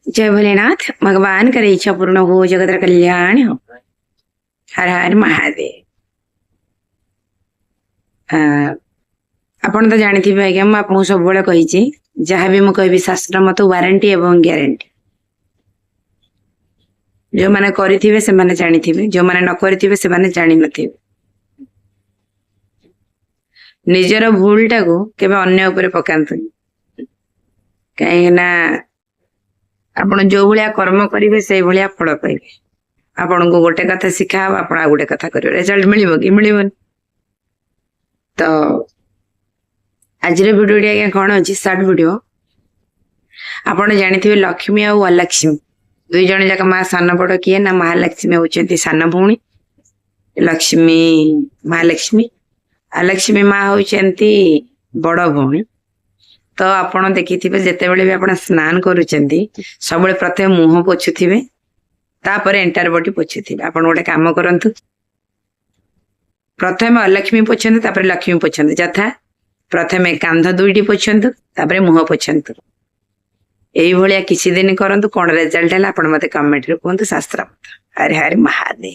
जय भोलेनाथ। भगवान करे इच्छा पूर्ण हो, जगत कल्याण हो। हर हर महादेव। ଆପଣ ତ ଜାଣିଥିବେ ଆଜ୍ଞା, ମୁଁ ଆପଣଙ୍କୁ ସବୁବେଳେ କହିଛି ଯାହାବି ମୁଁ କହିବି ଶାସ୍ତ୍ର ମତ ୱାରେଣ୍ଟି ଏବଂ ଗ୍ୟାରେଣ୍ଟି। ଯୋଉମାନେ କରିଥିବେ ସେମାନେ ଜାଣିଥିବେ, ଯୋଉମାନେ ନ କରିଥିବେ ସେମାନେ ଜାଣିନଥିବେ। ନିଜର ଭୁଲଟାକୁ କେବେ ଅନ୍ୟ ଉପରେ ପକାନ୍ତୁନି, କାହିଁକି ନା ଆପଣ ଯୋଉ ଭଳିଆ କର୍ମ କରିବେ ସେଇ ଭଳିଆ ଫଳ ପାଇବେ। ଆପଣଙ୍କୁ ଗୋଟେ କଥା ଶିଖା ହବ, ଆପଣ ଆଉ ଗୋଟେ କଥା କରିବେ, ରେଜଲ୍ଟ ମିଳିବ କି ମିଳିବନି। ତ ଆଜିର ଭିଡିଓଟି ଆଜ୍ଞା କଣ ଅଛି, ସର୍ଟ ଭିଡିଓ। ଆପଣ ଜାଣିଥିବେ ଲକ୍ଷ୍ମୀ ଆଉ ଅଲକ୍ଷ୍ମୀ ଦୁଇ ଜଣ ଯାକ ମା ସାନ ବଡ କିଏ ନା ମହାଲକ୍ଷ୍ମୀ ହଉଛନ୍ତି ସାନ ଭଉଣୀ, ଲକ୍ଷ୍ମୀ ମହାଲକ୍ଷ୍ମୀ, ଅଲକ୍ଷ୍ମୀ ମା ହଉଛନ୍ତି ବଡ ଭଉଣୀ। ତ ଆପଣ ଦେଖିଥିବେ ଯେତେବେଳେ ବି ଆପଣ ସ୍ନାନ କରୁଛନ୍ତି ସବୁବେଳେ ପ୍ରଥମେ ମୁହଁ ପୋଛୁଥିବେ, ତାପରେ ଏଣ୍ଟାର ବଡି ପୋଛୁଥିବେ। ଆପଣ ଗୋଟେ କାମ କରନ୍ତୁ, ପ୍ରଥମେ ଅଲକ୍ଷ୍ମୀ ପୋଛନ୍ତୁ, ତାପରେ ଲକ୍ଷ୍ମୀ ପୋଛନ୍ତୁ। ଯଥା ପ୍ରଥମେ କାନ୍ଧ ଦୁଇଟି ପୋଛନ୍ତୁ, ତାପରେ ମୁହଁ ପୋଛନ୍ତୁ। ଏଇଭଳିଆ କିଛି ଦିନ କରନ୍ତୁ, କଣ ରେଜଲ୍ଟ ହେଲା ଆପଣ ମତେ କମେଣ୍ଟରେ କୁହନ୍ତୁ। ଶାସ୍ତ୍ର ହରି ହରି ମହାଦେବ।